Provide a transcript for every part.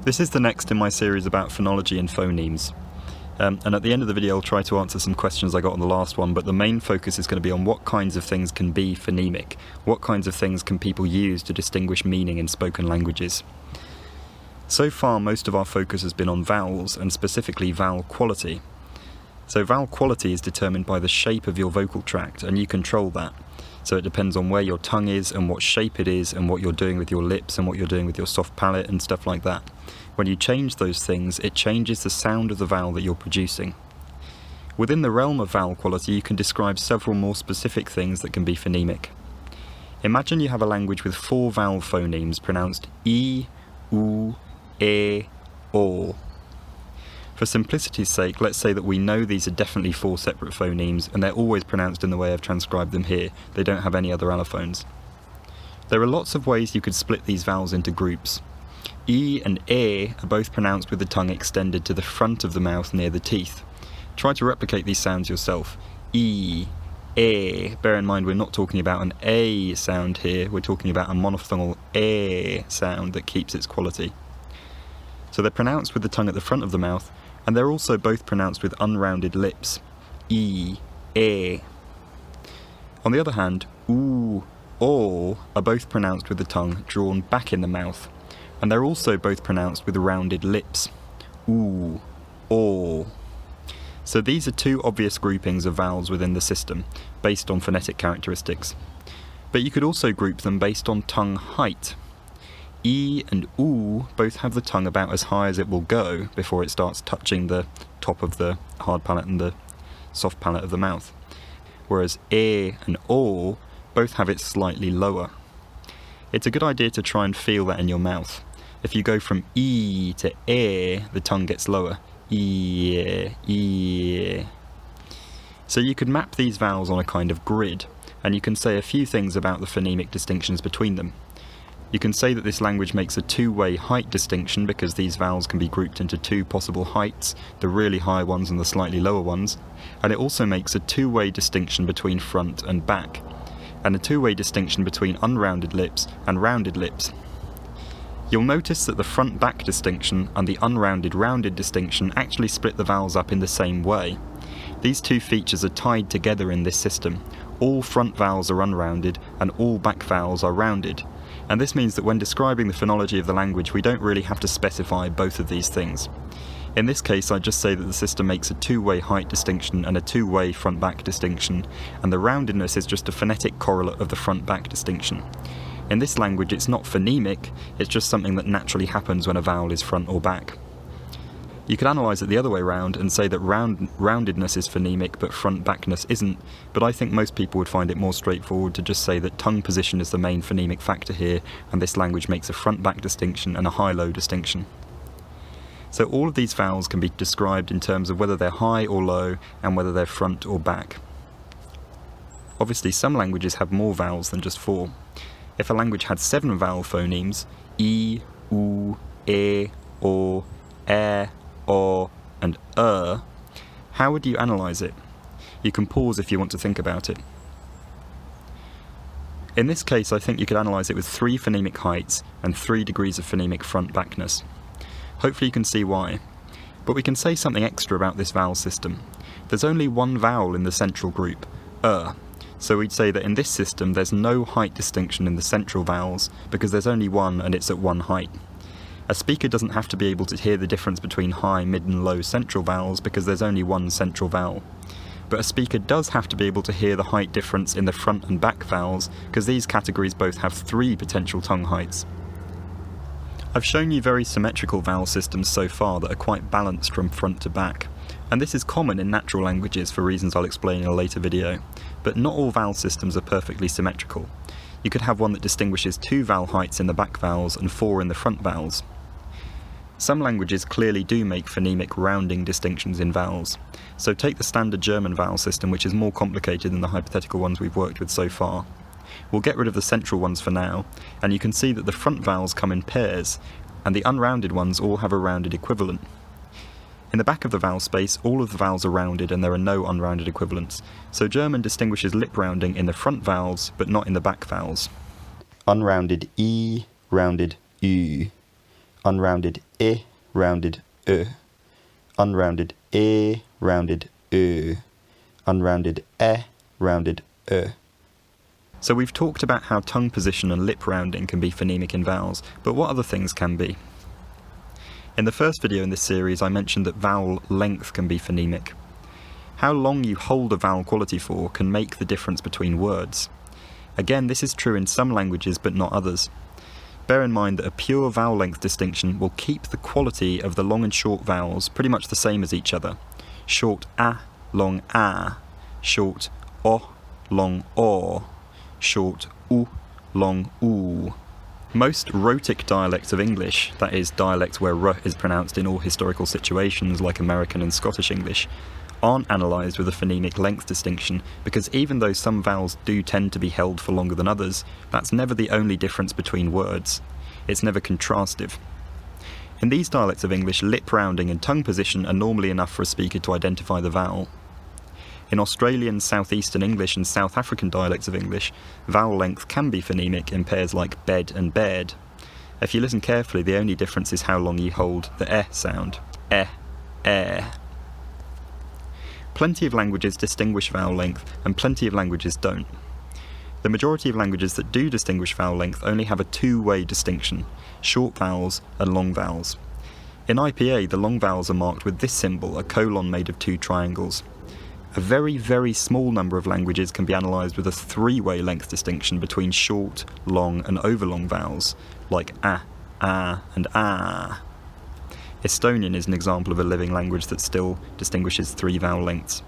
This is the next in my series about phonology and phonemes. And at the end of the video I'll try to answer some questions I got on the last one, but the main focus is going to be on what kinds of things can be phonemic, what kinds of things can people use to distinguish meaning in spoken languages. So far most of our focus has been on vowels, and specifically vowel quality. So vowel quality is determined by the shape of your vocal tract, and you control that. So it depends on where your tongue is and what shape it is and what you're doing with your lips and what you're doing with your soft palate and stuff like that. When you change those things, it changes the sound of the vowel that you're producing. Within the realm of vowel quality, you can describe several more specific things that can be phonemic. Imagine you have a language with 4 vowel phonemes pronounced e, u, e, o. For simplicity's sake, let's say that we know these are definitely 4 separate phonemes and they're always pronounced in the way I've transcribed them here. They don't have any other allophones. There are lots of ways you could split these vowels into groups. E and E are both pronounced with the tongue extended to the front of the mouth near the teeth. Try to replicate these sounds yourself. E, E. Bear in mind we're not talking about an A sound here, we're talking about a monophthongal E sound that keeps its quality. So they're pronounced with the tongue at the front of the mouth, and they're also both pronounced with unrounded lips. E, E. On the other hand, oo, o are both pronounced with the tongue drawn back in the mouth, and they're also both pronounced with rounded lips. Oo, o. So these are 2 obvious groupings of vowels within the system, based on phonetic characteristics. But you could also group them based on tongue height. E and oo both have the tongue about as high as it will go before it starts touching the top of the hard palate and the soft palate of the mouth, whereas E and O both have it slightly lower. It's a good idea to try and feel that in your mouth. If you go from E to E, the tongue gets lower. E, E. So you could map these vowels on a kind of grid, and you can say a few things about the phonemic distinctions between them. You can say that this language makes a 2-way height distinction because these vowels can be grouped into 2 possible heights, the really high ones and the slightly lower ones, and it also makes a 2-way distinction between front and back, and a 2-way distinction between unrounded lips and rounded lips. You'll notice that the front-back distinction and the unrounded-rounded distinction actually split the vowels up in the same way. These 2 features are tied together in this system. All front vowels are unrounded and all back vowels are rounded. And this means that when describing the phonology of the language we don't really have to specify both of these things. In this case I just say that the system makes a 2-way height distinction and a 2-way front-back distinction, and the roundedness is just a phonetic correlate of the front-back distinction. In this language it's not phonemic, it's just something that naturally happens when a vowel is front or back. You could analyse it the other way round and say that roundedness is phonemic but front-backness isn't, but I think most people would find it more straightforward to just say that tongue position is the main phonemic factor here, and this language makes a front-back distinction and a high-low distinction. So all of these vowels can be described in terms of whether they're high or low and whether they're front or back. Obviously some languages have more vowels than just 4. If a language had 7 vowel phonemes, e, u, e, o, o, and how would you analyse it? You can pause if you want to think about it. In this case I think you could analyse it with 3 phonemic heights and 3 degrees of phonemic front-backness. Hopefully you can see why. But we can say something extra about this vowel system. There's only 1 vowel in the central group, so we'd say that in this system there's no height distinction in the central vowels because there's only 1 and it's at 1 height. A speaker doesn't have to be able to hear the difference between high, mid and low central vowels because there's only 1 central vowel. But a speaker does have to be able to hear the height difference in the front and back vowels because these categories both have 3 potential tongue heights. I've shown you very symmetrical vowel systems so far that are quite balanced from front to back, and this is common in natural languages for reasons I'll explain in a later video, but not all vowel systems are perfectly symmetrical. You could have one that distinguishes 2 vowel heights in the back vowels and 4 in the front vowels. Some languages clearly do make phonemic rounding distinctions in vowels, so take the standard German vowel system, which is more complicated than the hypothetical ones we've worked with so far. We'll get rid of the central ones for now, and you can see that the front vowels come in pairs, and the unrounded ones all have a rounded equivalent. In the back of the vowel space, all of the vowels are rounded and there are no unrounded equivalents, so German distinguishes lip rounding in the front vowels, but not in the back vowels. Unrounded E, rounded Ü. unrounded I, rounded Ö, unrounded I, rounded Ö, unrounded E, rounded Ö. So we've talked about how tongue position and lip rounding can be phonemic in vowels, but what other things can be? In the first video in this series I mentioned that vowel length can be phonemic. How long you hold a vowel quality for can make the difference between words. Again, this is true in some languages but not others. Bear in mind that a pure vowel length distinction will keep the quality of the long and short vowels pretty much the same as each other. Short A, long A, short O, long O, short U, long U. Most rhotic dialects of English, that is, dialects where R is pronounced in all historical situations like American and Scottish English, aren't analysed with a phonemic length distinction because even though some vowels do tend to be held for longer than others, that's never the only difference between words. It's never contrastive. In these dialects of English, lip rounding and tongue position are normally enough for a speaker to identify the vowel. In Australian, Southeastern English and South African dialects of English, vowel length can be phonemic in pairs like bed and bared. If you listen carefully, the only difference is how long you hold the E sound. E, air. Plenty of languages distinguish vowel length, and plenty of languages don't. The majority of languages that do distinguish vowel length only have a two-way distinction, short vowels and long vowels. In IPA, the long vowels are marked with this symbol, a colon made of two triangles. A very, very small number of languages can be analysed with a three-way length distinction between short, long and overlong vowels, like A, and A. Estonian is an example of a living language that still distinguishes three vowel lengths.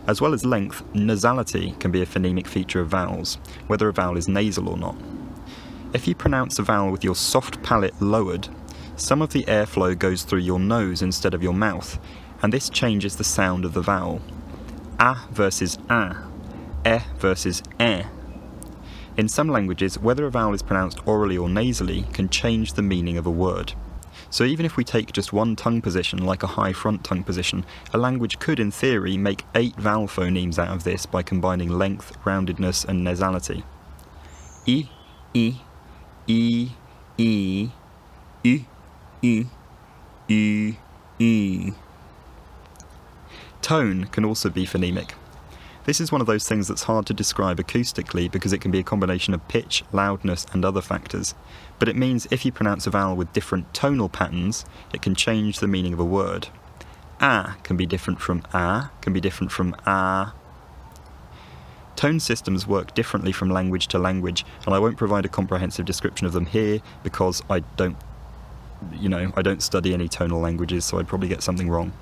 As well as length, nasality can be a phonemic feature of vowels, whether a vowel is nasal or not. If you pronounce a vowel with your soft palate lowered, some of the airflow goes through your nose instead of your mouth, and this changes the sound of the vowel. A versus A, E versus E. In some languages, whether a vowel is pronounced orally or nasally can change the meaning of a word. So even if we take just one tongue position, like a high front tongue position, a language could, in theory, make 8 vowel phonemes out of this by combining length, roundedness and nasality. I, I, I, I, I, I, I. Tone can also be phonemic. This is one of those things that's hard to describe acoustically because it can be a combination of pitch, loudness and other factors. But it means if you pronounce a vowel with different tonal patterns, it can change the meaning of a word. A can be different from A, can be different from A. Tone systems work differently from language to language, and I won't provide a comprehensive description of them here because I don't study any tonal languages, so I'd probably get something wrong.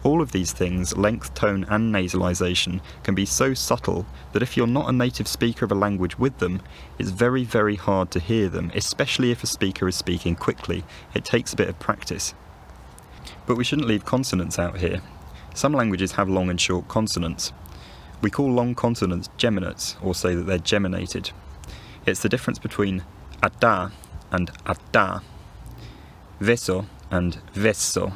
All of these things, length, tone and nasalization, can be so subtle that if you're not a native speaker of a language with them, it's very, very hard to hear them, especially if a speaker is speaking quickly. It takes a bit of practice. But we shouldn't leave consonants out here. Some languages have long and short consonants. We call long consonants geminates, or say that they're geminated. It's the difference between ata and atta, veso and vesso.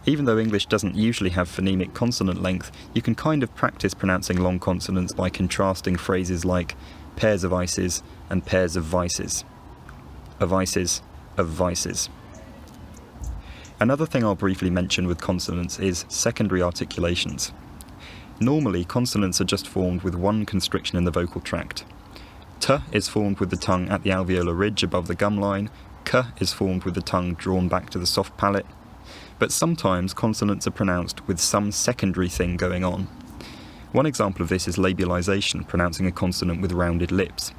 Even though English doesn't usually have phonemic consonant length, you can kind of practice pronouncing long consonants by contrasting phrases like pairs of ices and pairs of vices. Of ices, of vices. Another thing I'll briefly mention with consonants is secondary articulations. Normally, consonants are just formed with one constriction in the vocal tract. T is formed with the tongue at the alveolar ridge above the gum line, K is formed with the tongue drawn back to the soft palate, but sometimes consonants are pronounced with some secondary thing going on. One example of this is labialization, pronouncing a consonant with rounded lips.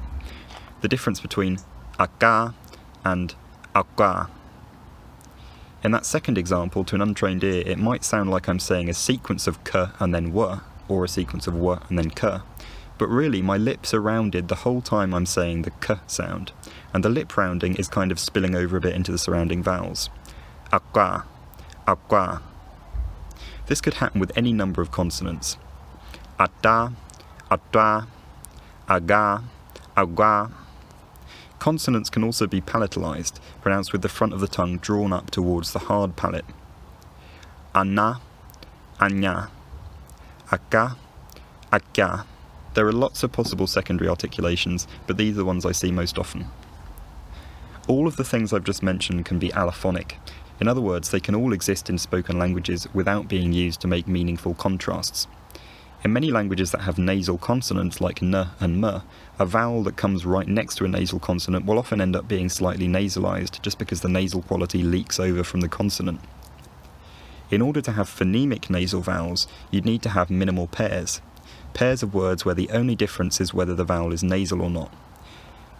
The difference between aka and aka. In that second example, to an untrained ear, it might sound like I'm saying a sequence of k and then w, or a sequence of w and then k. But really, my lips are rounded the whole time I'm saying the k sound, and the lip rounding is kind of spilling over a bit into the surrounding vowels. Aka. Agua. This could happen with any number of consonants. Ata, atwa, aga, agua. Consonants can also be palatalized, pronounced with the front of the tongue drawn up towards the hard palate. Anna, anya, akka, akka. There are lots of possible secondary articulations, but these are the ones I see most often. All of the things I've just mentioned can be allophonic. In other words, they can all exist in spoken languages without being used to make meaningful contrasts. In many languages that have nasal consonants like n and m, a vowel that comes right next to a nasal consonant will often end up being slightly nasalized just because the nasal quality leaks over from the consonant. In order to have phonemic nasal vowels, you'd need to have minimal pairs of words where the only difference is whether the vowel is nasal or not.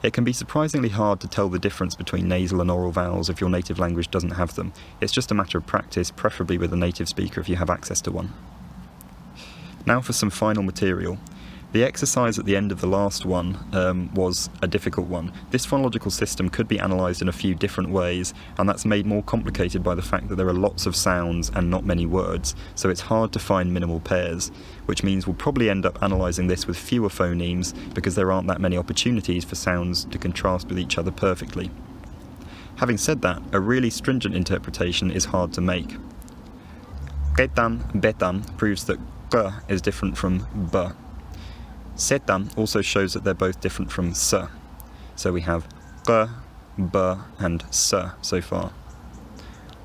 It can be surprisingly hard to tell the difference between nasal and oral vowels if your native language doesn't have them. It's just a matter of practice, preferably with a native speaker if you have access to one. Now for some final material. The exercise at the end of the last one was a difficult one. This phonological system could be analysed in a few different ways, and that's made more complicated by the fact that there are lots of sounds and not many words, so it's hard to find minimal pairs, which means we'll probably end up analysing this with fewer phonemes because there aren't that many opportunities for sounds to contrast with each other perfectly. Having said that, a really stringent interpretation is hard to make. Ketan, betan proves that g is different from b. Setan also shows that they're both different from s. So we have g, b and s so far.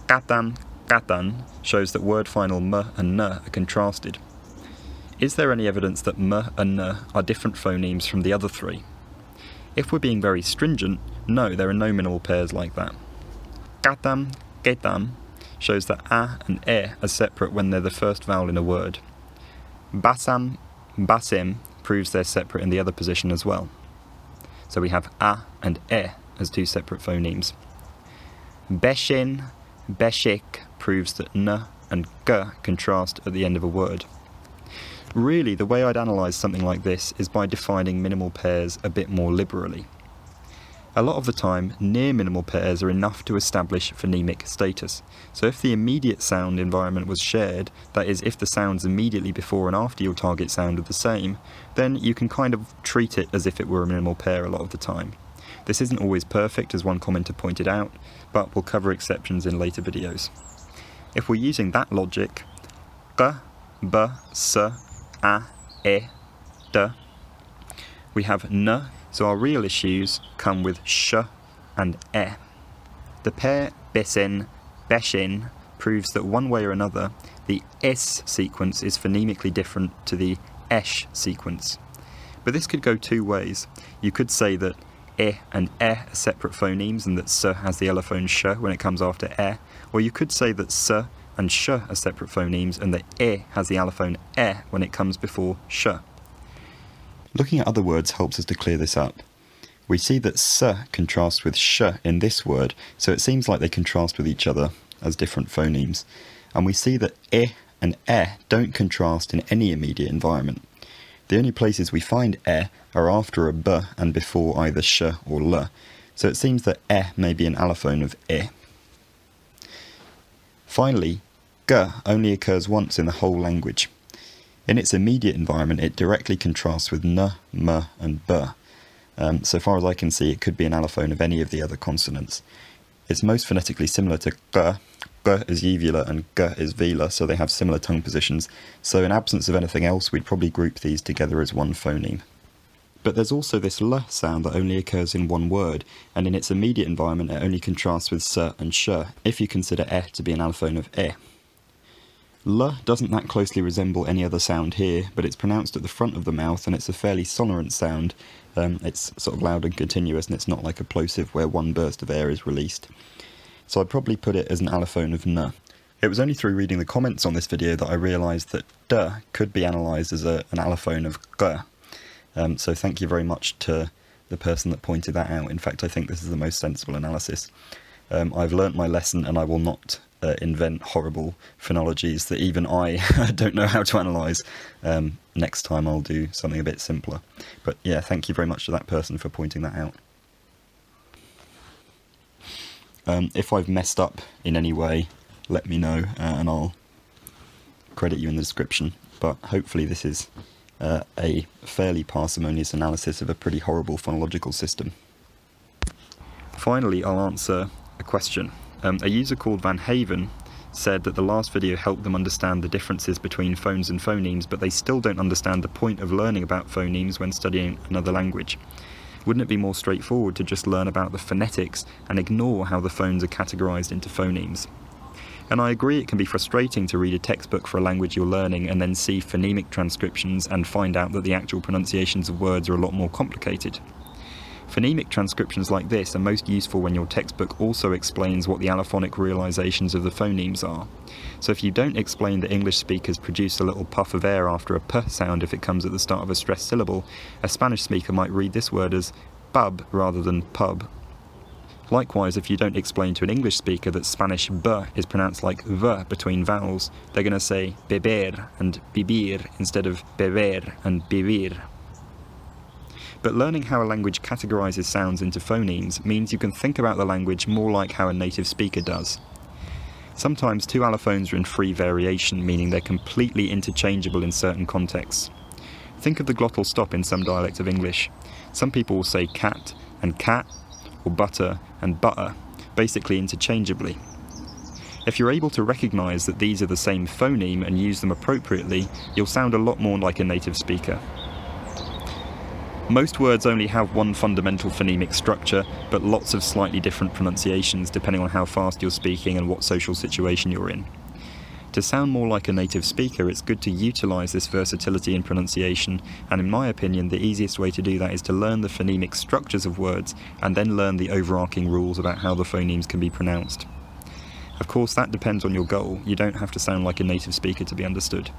Katan, katan shows that word final m and n are contrasted. Is there any evidence that m and n are different phonemes from the other three? If we're being very stringent, no, there are no minimal pairs like that. Katam, ketam shows that a and e are separate when they're the first vowel in a word. Basam, basim proves they're separate in the other position as well. So we have a and e as two separate phonemes. Beshin, beshik proves that n and g contrast at the end of a word. Really, the way I'd analyse something like this is by defining minimal pairs a bit more liberally. A lot of the time, near minimal pairs are enough to establish phonemic status. So if the immediate sound environment was shared, that is, if the sounds immediately before and after your target sound are the same, then you can kind of treat it as if it were a minimal pair a lot of the time. This isn't always perfect, as one commenter pointed out, but we'll cover exceptions in later videos. If we're using that logic, g, b, s, a, e, d, we have n, so our real issues come with sh and e. The pair besin, beshin proves that one way or another, the s sequence is phonemically different to the esh sequence. But this could go two ways. You could say that e and e are separate phonemes and that s has the allophone sh when it comes after e, or you could say that s and sh are separate phonemes and that e has the allophone e when it comes before sh. Looking at other words helps us to clear this up. We see that s contrasts with sh in this word, so it seems like they contrast with each other as different phonemes. And we see that e and e don't contrast in any immediate environment. The only places we find e are after a b and before either sh or l, so it seems that e may be an allophone of e. Finally, g only occurs once in the whole language. In its immediate environment, it directly contrasts with n, m, and b. So far as I can see, it could be an allophone of any of the other consonants. It's most phonetically similar to g. G is uvula and g is velar, so they have similar tongue positions. So in absence of anything else, we'd probably group these together as one phoneme. But there's also this l sound that only occurs in one word, and in its immediate environment, it only contrasts with s and sh, if you consider e to be an allophone of e. L doesn't that closely resemble any other sound here, but it's pronounced at the front of the mouth and it's a fairly sonorant sound. It's sort of loud and continuous and it's not like a plosive where one burst of air is released. So I'd probably put it as an allophone of n. It was only through reading the comments on this video that I realised that d could be analysed as an allophone of g. So thank you very much to the person that pointed that out. In fact, I think this is the most sensible analysis. I've learnt my lesson and I will not invent horrible phonologies that even I don't know how to analyse. Next time I'll do something a bit simpler. But yeah, thank you very much to that person for pointing that out. If I've messed up in any way, let me know and I'll credit you in the description. But hopefully this is a fairly parsimonious analysis of a pretty horrible phonological system. Finally, I'll answer a question. A user called Van Haven said that the last video helped them understand the differences between phones and phonemes, but they still don't understand the point of learning about phonemes when studying another language. Wouldn't it be more straightforward to just learn about the phonetics and ignore how the phones are categorised into phonemes? And I agree it can be frustrating to read a textbook for a language you're learning and then see phonemic transcriptions and find out that the actual pronunciations of words are a lot more complicated. Phonemic transcriptions like this are most useful when your textbook also explains what the allophonic realizations of the phonemes are. So if you don't explain that English speakers produce a little puff of air after a p sound if it comes at the start of a stressed syllable, a Spanish speaker might read this word as bub rather than pub. Likewise, if you don't explain to an English speaker that Spanish b is pronounced like v between vowels, they're going to say beber and bibir instead of beber and bibir. But learning how a language categorises sounds into phonemes means you can think about the language more like how a native speaker does. Sometimes two allophones are in free variation, meaning they're completely interchangeable in certain contexts. Think of the glottal stop in some dialects of English. Some people will say cat and cat, or butter and butter, basically interchangeably. If you're able to recognise that these are the same phoneme and use them appropriately, you'll sound a lot more like a native speaker. Most words only have one fundamental phonemic structure, but lots of slightly different pronunciations depending on how fast you're speaking and what social situation you're in. To sound more like a native speaker, it's good to utilise this versatility in pronunciation, and in my opinion, the easiest way to do that is to learn the phonemic structures of words and then learn the overarching rules about how the phonemes can be pronounced. Of course, that depends on your goal. You don't have to sound like a native speaker to be understood.